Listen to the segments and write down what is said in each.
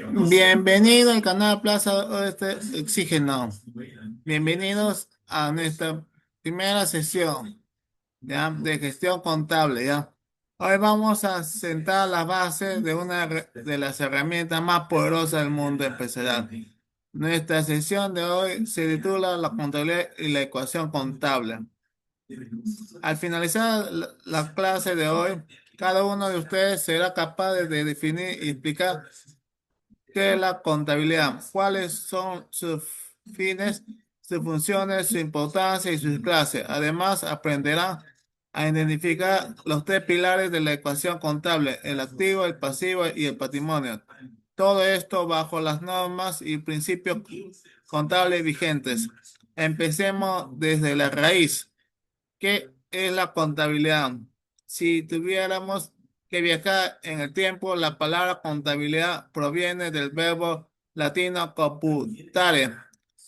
Bienvenido al canal Plaza Oeste Oxígeno. Bienvenidos a nuestra primera sesión, ¿ya? De gestión contable, ¿ya? Hoy vamos a sentar las bases de de las herramientas más poderosas del mundo empresarial. Nuestra sesión de hoy se titula La contabilidad y la ecuación contable. Al finalizar la clase de hoy, cada uno de ustedes será capaz de definir y explicar qué es la contabilidad, cuáles son sus fines, sus funciones, su importancia y sus clases. Además, aprenderán a identificar los tres pilares de la ecuación contable: el activo, el pasivo y el patrimonio. Todo esto bajo las normas y principios contables vigentes. Empecemos desde la raíz. ¿Qué es la contabilidad? Si tuviéramos que viajar en el tiempo, la palabra contabilidad proviene del verbo latino computare,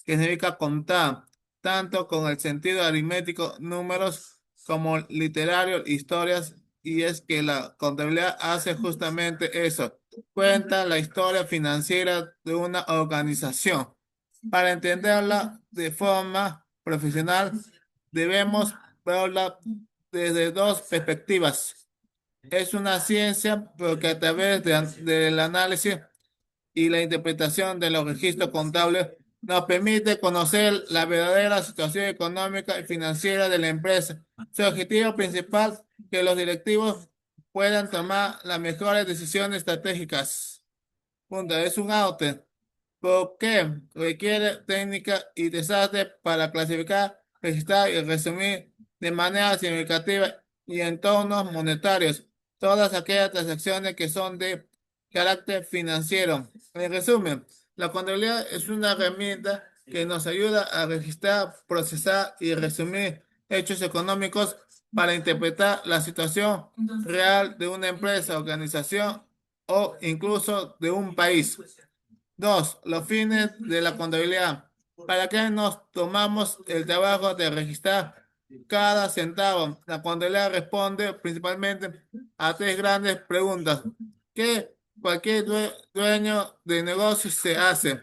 que significa contar, tanto con el sentido aritmético, números, como literario, historias, y es que la contabilidad hace justamente eso, cuenta la historia financiera de una organización. Para entenderla de forma profesional, debemos verla desde dos perspectivas. Es una ciencia porque a través del análisis y la interpretación de los registros contables nos permite conocer la verdadera situación económica y financiera de la empresa. Su objetivo principal es que los directivos puedan tomar las mejores decisiones estratégicas. Punto. Es un arte porque requiere técnica y desastre para clasificar, registrar y resumir de manera significativa y en términos monetarios todas aquellas transacciones que son de carácter financiero. En resumen, la contabilidad es una herramienta que nos ayuda a registrar, procesar y resumir hechos económicos para interpretar la situación real de una empresa, organización o incluso de un país. Dos, los fines de la contabilidad. ¿Para qué nos tomamos el trabajo de registrar cada centavo? La contabilidad responde principalmente a tres grandes preguntas que cualquier dueño de negocio se hace.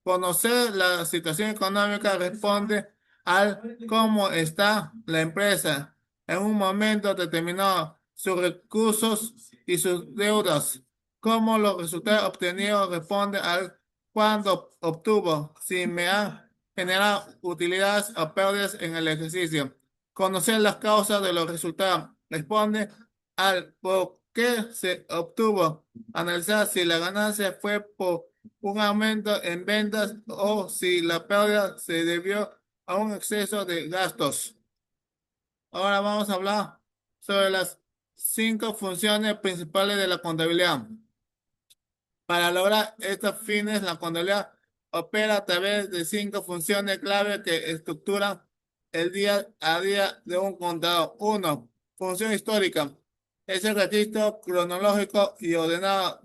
Conocer la situación económica responde al cómo está la empresa en un momento determinado, sus recursos y sus deudas. Cómo los resultados obtenidos responden al cuando obtuvo, si me ha generado utilidades o pérdidas en el ejercicio. Conocer las causas de los resultados responde al por qué se obtuvo. Analizar si la ganancia fue por un aumento en ventas o si la pérdida se debió a un exceso de gastos. Ahora vamos a hablar sobre las cinco funciones principales de la contabilidad. Para lograr estos fines, la contabilidad opera a través de cinco funciones clave que estructuran el día a día de un contador. Uno, función histórica. Es el registro cronológico y ordenado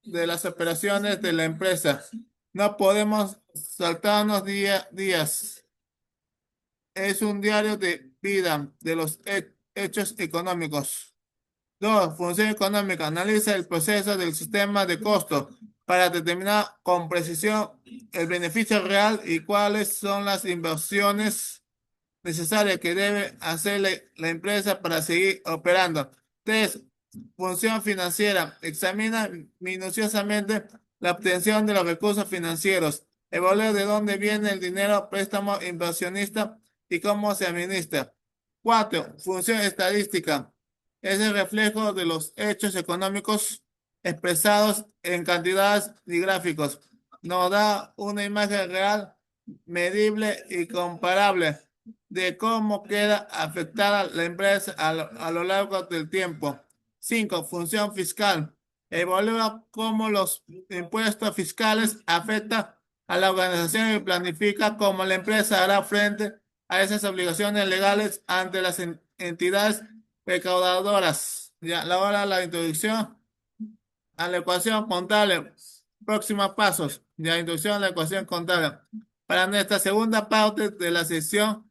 de las operaciones de la empresa. No podemos saltarnos días. Es un diario de vida de los hechos económicos. Dos, función económica. Analiza el proceso del sistema de costos para determinar con precisión el beneficio real y cuáles son las inversiones necesarias que debe hacer la empresa para seguir operando. Tres, función financiera. Examina minuciosamente la obtención de los recursos financieros. Evalúa de dónde viene el dinero, préstamo inversionista y cómo se administra. Cuatro, función estadística. Es el reflejo de los hechos económicos expresados en cantidades y gráficos. Nos da una imagen real, medible y comparable de cómo queda afectada la empresa a lo largo del tiempo. Cinco, función fiscal. Evalúa cómo los impuestos fiscales afectan a la organización y planifica cómo la empresa hará frente a esas obligaciones legales ante las entidades recaudadoras. Ya, ahora la introducción a la ecuación contable. Próximos pasos. Ya, introducción a la ecuación contable. Para nuestra segunda parte de la sesión,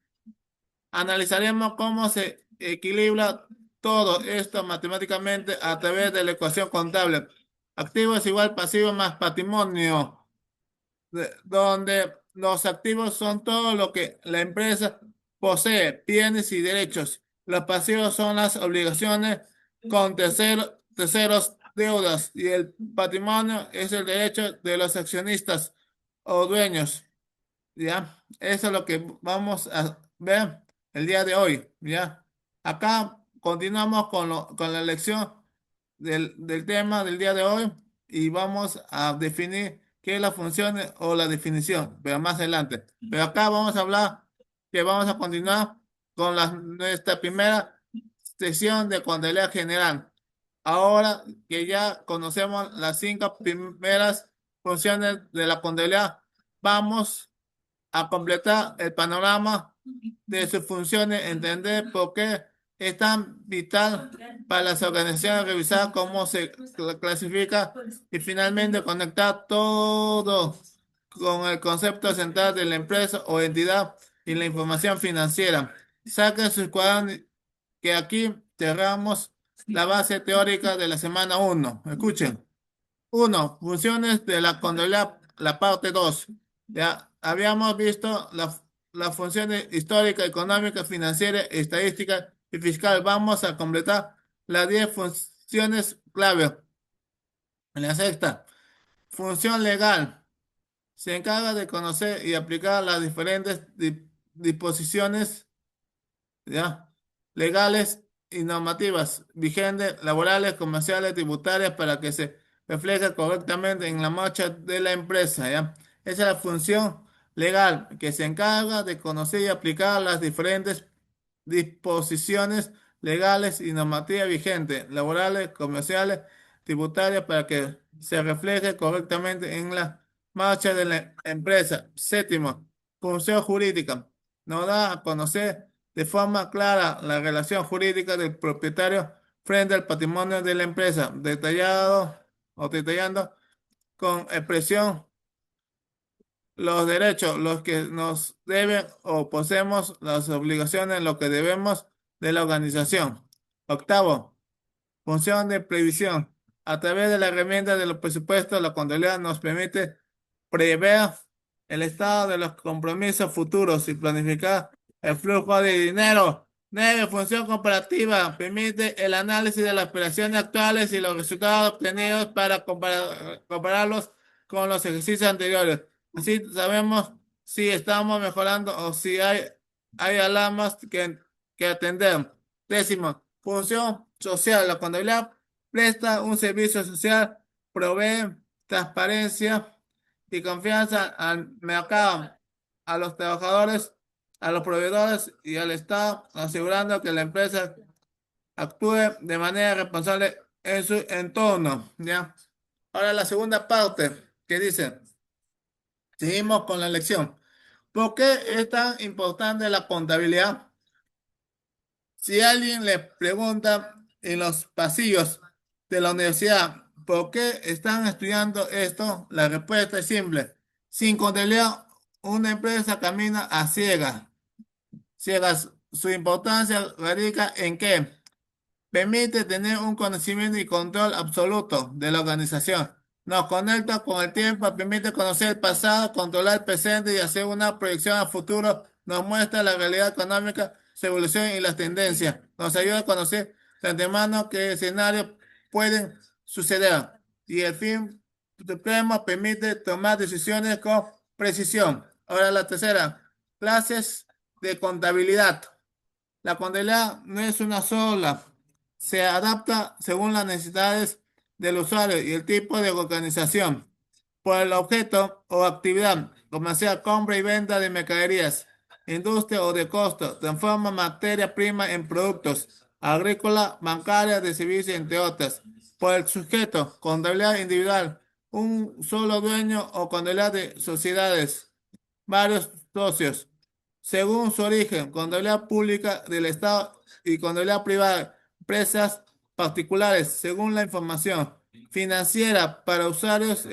analizaremos cómo se equilibra todo esto matemáticamente a través de la ecuación contable. Activos igual pasivo más patrimonio, donde los activos son todo lo que la empresa posee, bienes y derechos. Los pasivos son las obligaciones con terceros, deudas, y el patrimonio es el derecho de los accionistas o dueños. ¿Ya? Eso es lo que vamos a ver el día de hoy, ¿ya? Acá continuamos con la lección del tema del día de hoy y vamos a definir qué es la función o la definición, pero más adelante. Pero acá vamos a hablar que vamos a continuar con nuestra primera sesión de contabilidad general. Ahora que ya conocemos las 5 primeras funciones de la contabilidad, vamos a completar el panorama de sus funciones, entender por qué es tan vital para las organizaciones, revisar cómo se clasifica y finalmente conectar todo con el concepto central de la empresa o entidad y la información financiera. Saquen sus cuadernos que aquí cerramos la base teórica de la semana 1. Escuchen. Uno, funciones de la contabilidad, la parte 2. Ya habíamos visto las funciones histórica, económica, financiera, estadística y fiscal. Vamos a completar las 10 funciones clave. En la sexta, función legal. Se encarga de conocer y aplicar las diferentes disposiciones, ¿ya? Legales y normativas vigentes, laborales, comerciales, tributarias, para que se refleje correctamente en la marcha de la empresa, ¿ya? Esa es la función legal que se encarga de conocer y aplicar las diferentes disposiciones legales y normativas vigentes, laborales, comerciales, tributarias, para que se refleje correctamente en la marcha de la empresa. Séptimo, función jurídica. Nos da a conocer de forma clara la relación jurídica del propietario frente al patrimonio de la empresa, detallando con expresión los derechos, los que nos deben o poseemos, las obligaciones, lo que debemos de la organización. Octavo, función de previsión. A través de la herramienta de los presupuestos, la contabilidad nos permite prever el estado de los compromisos futuros y planificar el flujo de dinero. Nueve, función comparativa. Permite el análisis de las operaciones actuales y los resultados obtenidos para compararlos con los ejercicios anteriores. Así sabemos si estamos mejorando o si hay alarmas que atender. Décimo, función social. La contabilidad presta un servicio social, provee transparencia y confianza al mercado, a los trabajadores, a los proveedores y al Estado, asegurando que la empresa actúe de manera responsable en su entorno, ¿ya? Ahora la segunda parte que dice, seguimos con la lección. ¿Por qué es tan importante la contabilidad? Si alguien le pregunta en los pasillos de la universidad por qué están estudiando esto, la respuesta es simple. Sin contabilidad, una empresa camina a ciegas. Ciegas, su importancia radica en que permite tener un conocimiento y control absoluto de la organización. Nos conecta con el tiempo, permite conocer el pasado, controlar el presente y hacer una proyección al futuro. Nos muestra la realidad económica, su evolución y las tendencias. Nos ayuda a conocer de antemano qué escenarios pueden suceder. Y el fin supremo permite tomar decisiones con precisión. Ahora la tercera, clases de contabilidad. La contabilidad no es una sola, se adapta según las necesidades del usuario y el tipo de organización. Por el objeto o actividad, comercial, compra y venta de mercaderías, industria o de costo, transforma materia prima en productos, agrícola, bancaria, de servicios, entre otras. Por el sujeto, contabilidad individual, un solo dueño o contabilidad de sociedades, varios socios. Según su origen, contabilidad pública del Estado y contabilidad privada, empresas particulares, según la información financiera para usuarios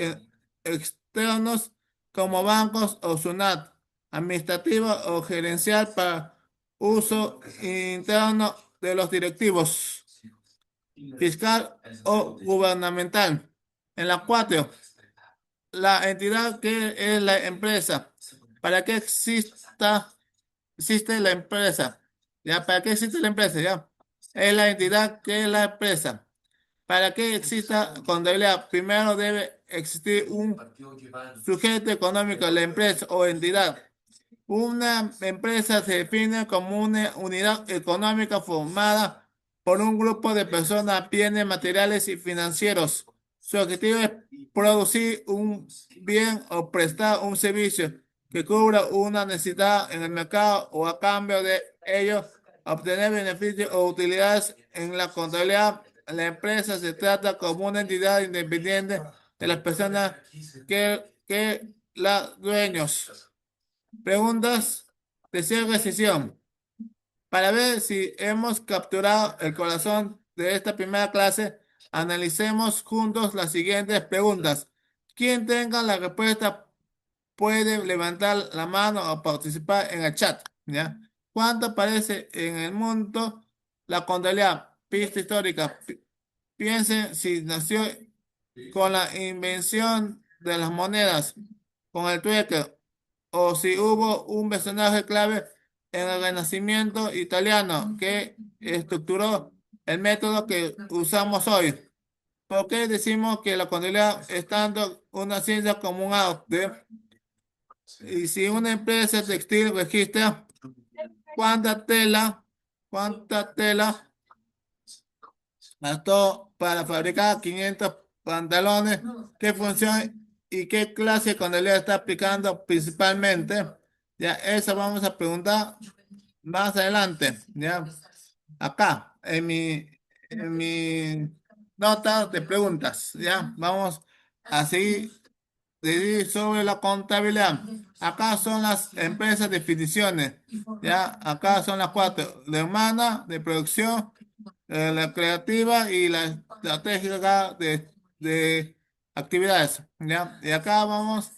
externos como bancos o SUNAT, administrativa o gerencial para uso interno de los directivos, fiscal o gubernamental. En la 4, la entidad que es la empresa. ¿Para qué existe la empresa? ¿Ya? ¿Para qué existe la empresa? ¿Ya? Es la entidad que es la empresa. Para que exista contabilidad, primero debe existir un sujeto económico, la empresa o entidad. Una empresa se define como una unidad económica formada por un grupo de personas, bienes materiales y financieros. Su objetivo es producir un bien o prestar un servicio que cubra una necesidad en el mercado o a cambio de ello obtener beneficios o utilidades. En la contabilidad, la empresa se trata como una entidad independiente de las personas que la dueños. Preguntas de cierre sesión. Para ver si hemos capturado el corazón de esta primera clase, analicemos juntos las siguientes preguntas. Quien tenga la respuesta puede levantar la mano o participar en el chat, ¿ya? ¿Cuánto aparece en el mundo la contabilidad? Pista histórica. Piensen si nació con la invención de las monedas, con el trueque, o si hubo un personaje clave en el Renacimiento italiano que estructuró el método que usamos hoy. ¿Por qué decimos que la contabilidad es tanto una ciencia como un arte? Y si una empresa textil registra cuánta tela, cuánta tela gastó para fabricar 500 pantalones, qué función y qué clase de contabilidad está aplicando principalmente, ya eso vamos a preguntar más adelante, ya acá en mi nota de preguntas, ya vamos a seguir sobre la contabilidad. Acá son las empresas definiciones, ya acá son las 4, la humana, de producción, la creativa y la estratégica de actividades, ¿ya? Y acá vamos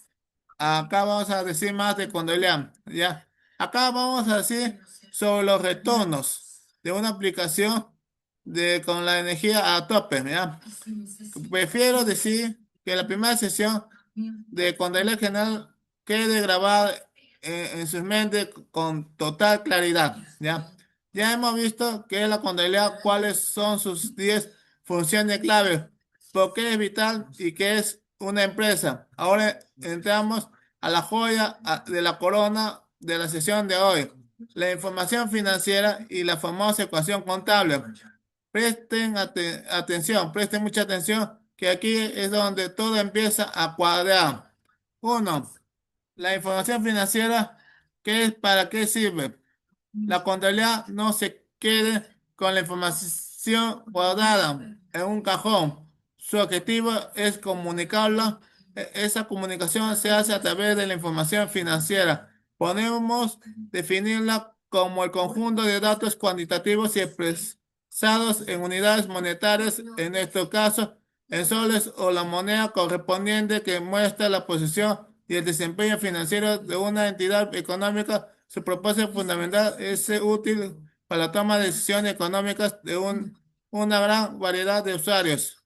a decir más de contabilidad, ¿ya? Acá vamos a decir sobre los retornos de una aplicación con la energía a tope, ¿ya? Prefiero decir que la primera sesión de contabilidad general quede grabada en sus mentes con total claridad, ¿ya? Ya hemos visto qué es la contabilidad, cuáles son sus 10 funciones clave, por qué es vital y qué es una empresa. Ahora entramos a la joya de la corona de la sesión de hoy, la información financiera y la famosa ecuación contable. Presten atención, presten mucha atención, que aquí es donde todo empieza a cuadrar. Uno, la información financiera, ¿qué es, para qué sirve? La contabilidad no se quede con la información guardada en un cajón. Su objetivo es comunicarla. Esa comunicación se hace a través de la información financiera. Podemos definirla como el conjunto de datos cuantitativos y expresados en unidades monetarias, en nuestro caso, en soles o la moneda correspondiente que muestra la posición y el desempeño financiero de una entidad económica. Su propósito fundamental es ser útil para la toma de decisiones económicas de una gran variedad de usuarios.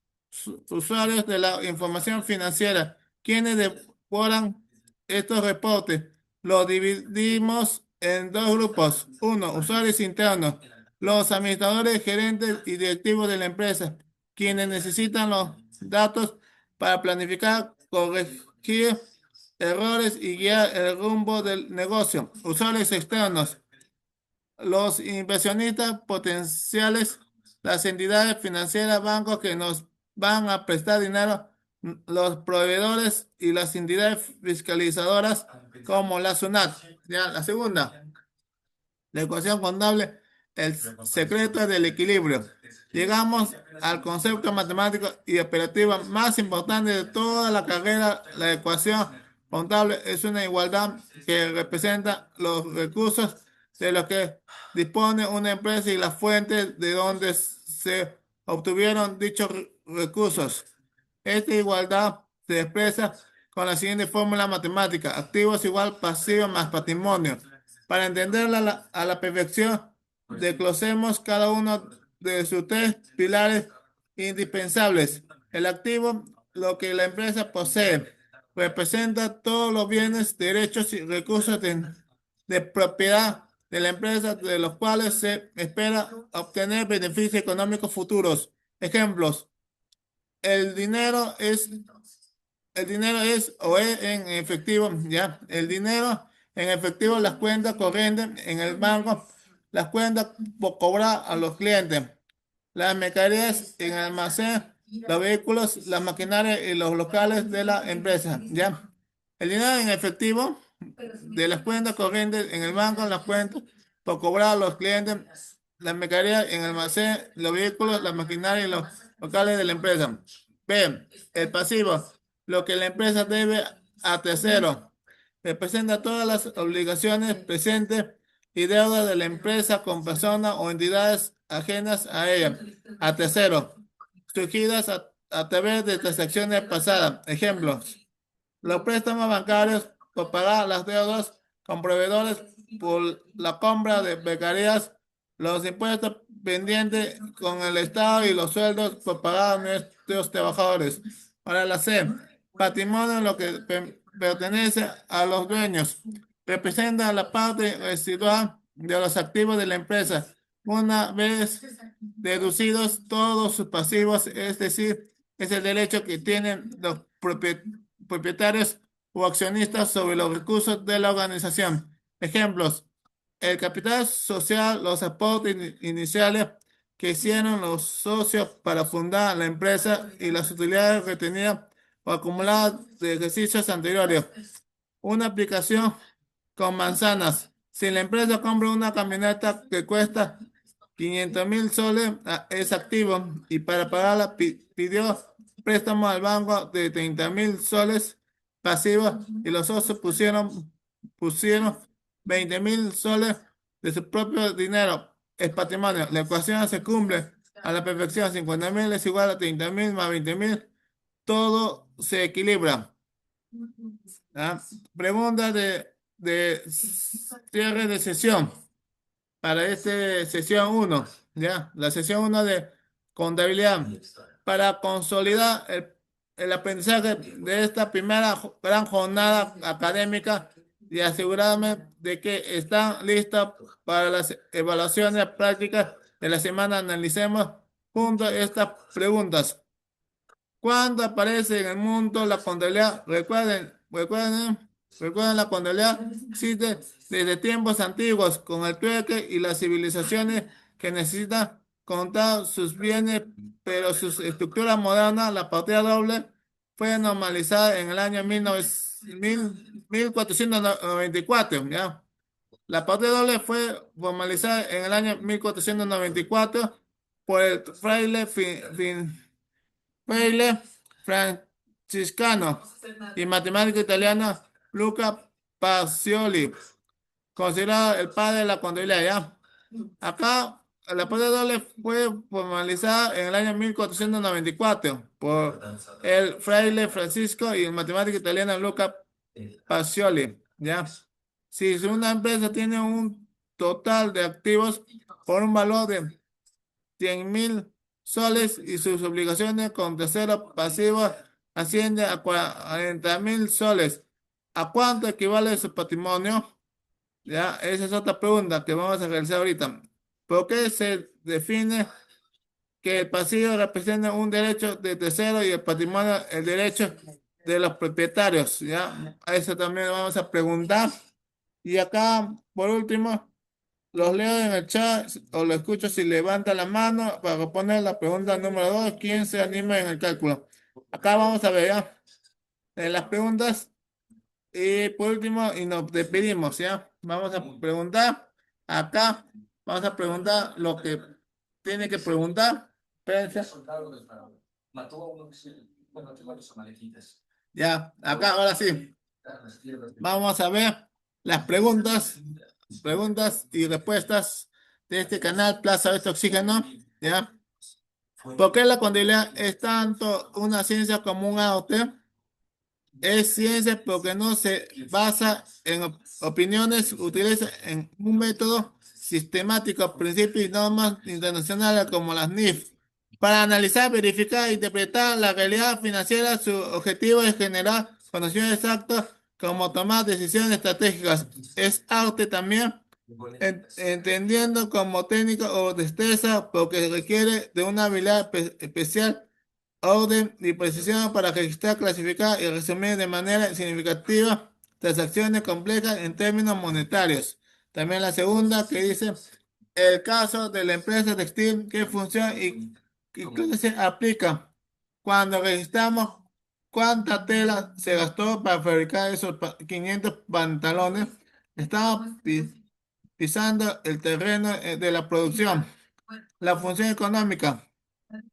Usuarios de la información financiera, quienes devoran estos reportes. Los dividimos en dos grupos. Uno, usuarios internos, los administradores, gerentes y directivos de la empresa, quienes necesitan los datos para planificar, corregir errores y guiar el rumbo del negocio. Usuarios externos, los inversionistas potenciales, las entidades financieras, bancos que nos van a prestar dinero, los proveedores y las entidades fiscalizadoras como la SUNAT. Ya, la segunda. La ecuación contable, el secreto del equilibrio. Llegamos al concepto matemático y operativo más importante de toda la carrera. La ecuación contable es una igualdad que representa los recursos de los que dispone una empresa y las fuentes de donde se obtuvieron dichos recursos. Esta igualdad se expresa con la siguiente fórmula matemática: activos igual pasivos más patrimonio. Para entenderla a la perfección, desglosemos cada uno de sus tres pilares indispensables. El activo lo que la empresa posee. Representa todos los bienes, derechos y recursos de propiedad de la empresa de los cuales se espera obtener beneficios económicos futuros. Ejemplos, el dinero es el dinero es o es en efectivo, ¿ya? El dinero en efectivo, las cuentas corrientes en el banco, las cuentas por cobrar a los clientes, las mercaderías en el almacén, los vehículos, las maquinarias y los locales de la empresa, ¿ya? El dinero en efectivo de las cuentas corrientes en el banco, las cuentas por cobrar a los clientes, las mercaderías en el almacén, los vehículos, las maquinarias y los locales de la empresa. B. El pasivo, lo que la empresa debe a terceros. Representa todas las obligaciones presentes y deudas de la empresa con personas o entidades ajenas a ella, a terceros, surgidas a través de transacciones pasadas. Ejemplos, los préstamos bancarios por pagar las deudas con proveedores por la compra de becarias, los impuestos pendientes con el Estado y los sueldos por pagar a nuestros trabajadores. Para la C, patrimonio lo que pertenece a los dueños. Representa la parte residual de los activos de la empresa. Una vez deducidos todos sus pasivos, es decir, es el derecho que tienen los propietarios o accionistas sobre los recursos de la organización. Ejemplos, el capital social, los aportes iniciales que hicieron los socios para fundar la empresa y las utilidades retenidas o acumuladas de ejercicios anteriores. Una aplicación con manzanas. Si la empresa compra una camioneta que cuesta 500.000 soles, es activo y para pagarla pidió préstamo al banco de 30.000 soles pasivos y los socios pusieron 20.000 soles de su propio dinero. Es patrimonio. La ecuación se cumple a la perfección. 50.000 es igual a 30.000 más 20.000. Todo se equilibra. ¿Ah? Pregunta de cierre de sesión para esta sesión uno, ¿ya? La sesión uno de contabilidad. Para consolidar el aprendizaje de esta primera gran jornada académica y asegurarme de que están listas para las evaluaciones prácticas de la semana, analicemos juntos estas preguntas. ¿Cuándo aparece en el mundo la contabilidad? Recuerden, la contabilidad existe desde tiempos antiguos con el trueque y las civilizaciones que necesitan contar sus bienes, pero su estructura moderna, la partida doble, fue normalizada en el año 1494, ¿ya? La partida doble fue formalizada en el año 1494 por el fraile franciscano y matemático italiano Luca Pacioli, considerado el padre de la contabilidad, ¿ya? Acá la partida doble fue formalizada en el año 1494 por el fraile Francisco y el matemático italiano Luca Pacioli, ¿ya? Si una empresa tiene un total de activos por un valor de 100.000 soles y sus obligaciones con tercero pasivo asciende a 40.000 soles. ¿A cuánto equivale su patrimonio? Ya, esa es otra pregunta que vamos a realizar ahorita. ¿Por qué se define que el pasivo representa un derecho de tercero y el patrimonio el derecho de los propietarios? Ya, a eso también vamos a preguntar. Y acá, por último, los leo en el chat o lo escucho si levanta la mano para responder la pregunta número 2. ¿Quién se anima en el cálculo? Acá vamos a ver ya las preguntas y por último y nos despedimos ya. Vamos a preguntar acá. Vamos a preguntar lo que tiene que preguntar. Espérense. Ya, acá ahora sí. Vamos a ver las preguntas y respuestas de este canal Plaza de Oxígeno, ¿ya? ¿Por qué la contabilidad es tanto una ciencia como un arte? Es ciencia porque no se basa en opiniones, utiliza en un método sistemático, principios y normas internacionales como las NIF, Para analizar, verificar e interpretar la realidad financiera, su objetivo es generar conocimientos exactos como tomar decisiones estratégicas. Es arte también, entendiendo como técnica o destreza, porque requiere de una habilidad especial, orden y precisión para registrar, clasificar y resumir de manera significativa transacciones complejas en términos monetarios. También la segunda que dice el caso de la empresa textil, qué función y qué se aplica cuando registramos cuánta tela se gastó para fabricar esos 500 pantalones. Estamos pisando el terreno de la producción. La función económica.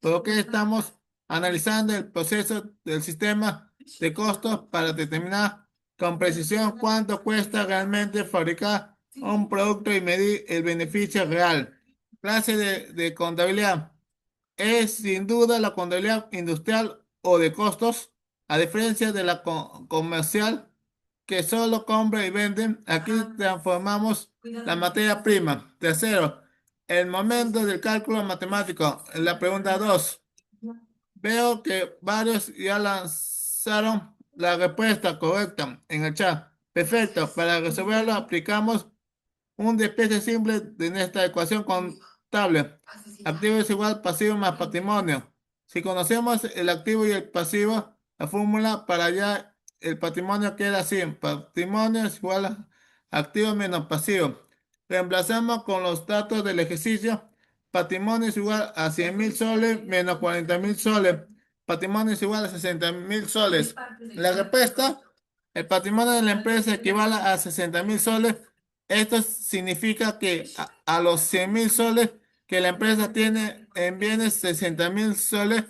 ¿Por qué estamos analizando el proceso del sistema de costos para determinar con precisión cuánto cuesta realmente fabricar un producto y medir el beneficio real? Clase de contabilidad. Es sin duda la contabilidad industrial o de costos, a diferencia de la comercial que solo compra y vende. Aquí transformamos la materia prima. Tercero, el momento del cálculo matemático. En la pregunta 2. Veo que varios ya lanzaron la respuesta correcta en el chat. Perfecto. Para resolverlo aplicamos un despeje simple de esta ecuación contable. Activo es igual pasivo más patrimonio. Si conocemos el activo y el pasivo, la fórmula para allá el patrimonio queda así. Patrimonio es igual a activo menos pasivo. Reemplazamos con los datos del ejercicio. Patrimonio es igual a 100.000 soles menos 40.000 soles. Patrimonio es igual a 60.000 soles. La respuesta, el patrimonio de la empresa equivale a 60.000 soles. Esto significa que a los 100.000 soles que la empresa tiene en bienes, 60.000 soles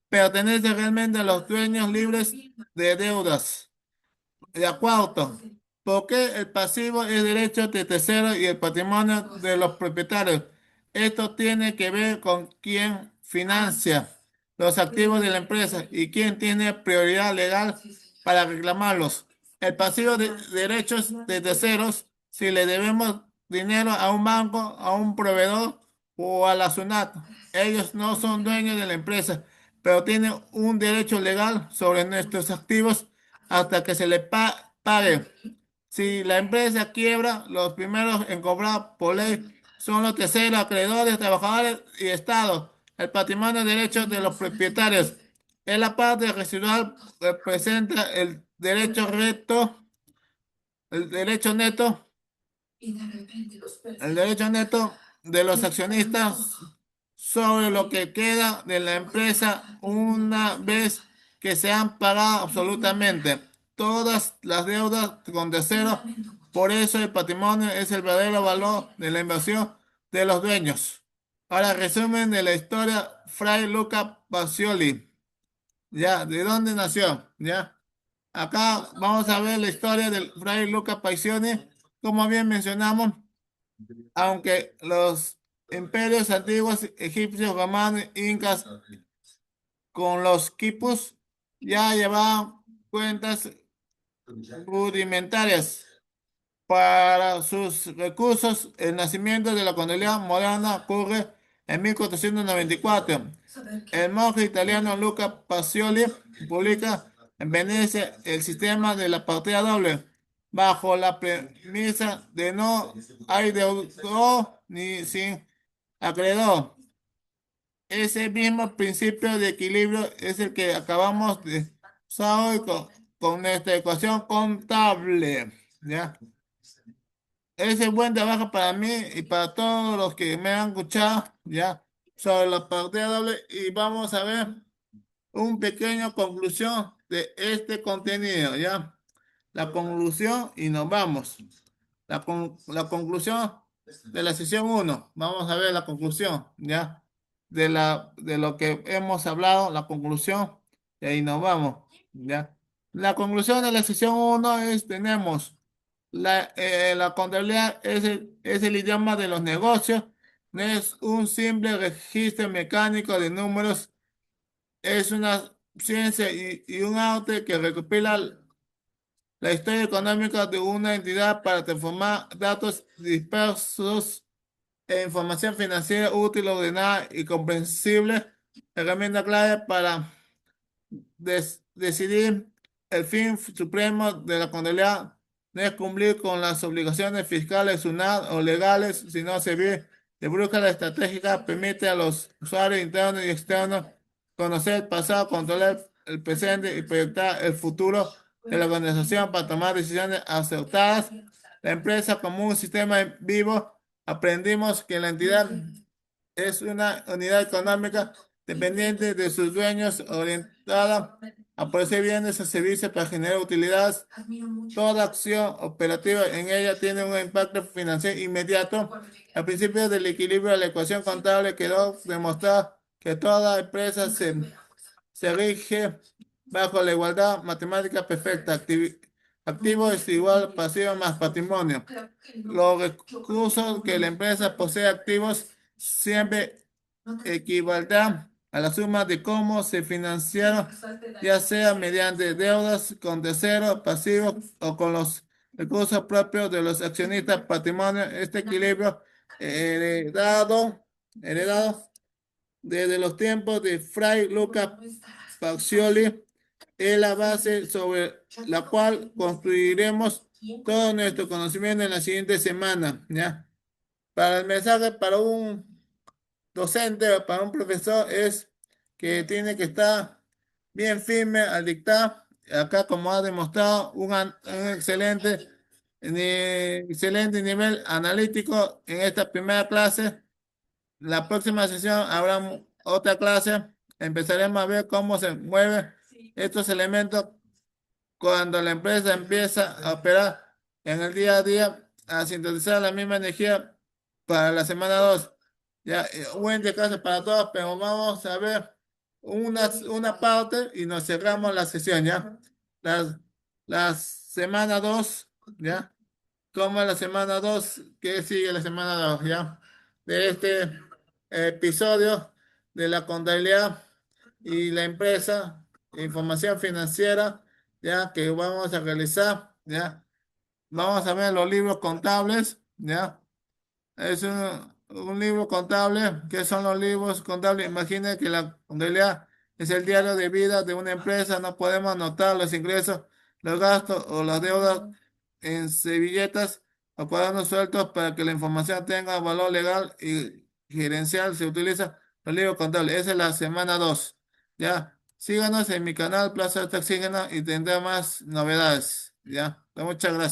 pertenece realmente a los dueños libres de deudas. De acuerdo. ¿Por qué el pasivo es derecho de tercero y el patrimonio de los propietarios? Esto tiene que ver con quién financia los activos de la empresa y quién tiene prioridad legal para reclamarlos. El pasivo de derechos de terceros, si le debemos dinero a un banco, a un proveedor o a la SUNAT, ellos no son dueños de la empresa, pero tienen un derecho legal sobre nuestros activos hasta que se le pague. Si la empresa quiebra, los primeros en cobrar por ley son los terceros, acreedores, trabajadores y Estado. El patrimonio de derechos de los propietarios es la parte residual, representa el derecho neto el derecho neto de los accionistas sobre lo que queda de la empresa una vez que se han pagado absolutamente todas las deudas con terceros. Por eso el patrimonio es el verdadero valor de la inversión de los dueños. Ahora, resumen de la historia, Fray Luca Pacioli. ¿Ya? ¿De dónde nació? ¿Ya? Acá vamos a ver la historia del Fray Luca Pacioli. Como bien mencionamos, aunque los imperios antiguos, egipcios, romanos, incas, con los quipus, ya llevaban cuentas rudimentarias para sus recursos. El nacimiento de la contabilidad moderna ocurre en 1494. El monje italiano Luca Pacioli publica en Venecia el sistema de la partida doble, bajo la premisa de no hay deudor ni sin acreedor. Ese mismo principio de equilibrio es el que acabamos de usar hoy con nuestra ecuación contable. ¿Ya? Ese buen trabajo para mí y para todos los que me han escuchado, ¿ya? Sobre la partida doble y vamos a ver un pequeño conclusión de este contenido, ¿ya? La conclusión y nos vamos. La conclusión de la sesión uno. Vamos a ver la conclusión, ¿ya? De lo que hemos hablado, la conclusión, y ahí nos vamos, ¿ya? La conclusión de la sesión uno es, tenemos, la contabilidad es el idioma de los negocios, no es un simple registro mecánico de números, es una ciencia y un arte que recopila la historia económica de una entidad para transformar datos dispersos en información financiera útil, ordenada y comprensible Herramienta clave para decidir el fin supremo de la contabilidad no es cumplir con las obligaciones fiscales o legales, sino servir de brújula estratégica, permite a los usuarios internos y externos conocer el pasado, controlar el presente y proyectar el futuro de la organización para tomar decisiones acertadas. La empresa como un sistema vivo, aprendimos que la entidad es una unidad económica dependiente de sus dueños, orientada a producir bienes o servicios para generar utilidades. Toda acción operativa en ella tiene un impacto financiero inmediato. Al principio del equilibrio de la ecuación contable quedó demostrado que toda empresa se rige bajo la igualdad matemática perfecta. Activo es igual a pasivo más patrimonio. Los recursos que la empresa posee activos siempre equivaldrán a la suma de cómo se financiaron, ya sea mediante deudas con terceros, pasivos o con los recursos propios de los accionistas patrimonio. Este equilibrio heredado desde los tiempos de Fray Luca Pacioli es la base sobre la cual construiremos todo nuestro conocimiento en la siguiente semana, ¿ya? Para el mensaje para un docente o para un profesor es que tiene que estar bien firme al dictar. Acá, como ha demostrado, un excelente nivel analítico en esta primera clase. La próxima sesión habrá otra clase. Empezaremos a ver cómo se mueven estos elementos cuando la empresa empieza a operar en el día a día, a sintetizar la misma energía para la semana 2. Ya, buen descanso para todos, pero vamos a ver una parte y nos cerramos la sesión, ¿ya? La, la semana 2, ¿ya? ¿Cómo es la semana 2? ¿Qué sigue la semana 2, ya? De este episodio de la contabilidad y la empresa, información financiera, ya que vamos a realizar, ya. Vamos a ver los libros contables, ya. Es un libro contable. ¿Qué son los libros contables? Imagine que la contabilidad es el diario de vida de una empresa. No podemos anotar los ingresos, los gastos o las deudas en servilletas o cuadernos sueltos para que la información tenga valor legal y gerencial. Se utiliza los libros contables. Esa es la semana 2. Ya. Síganos en mi canal Plaza Taxígena y tendré más novedades. Ya. Muchas gracias.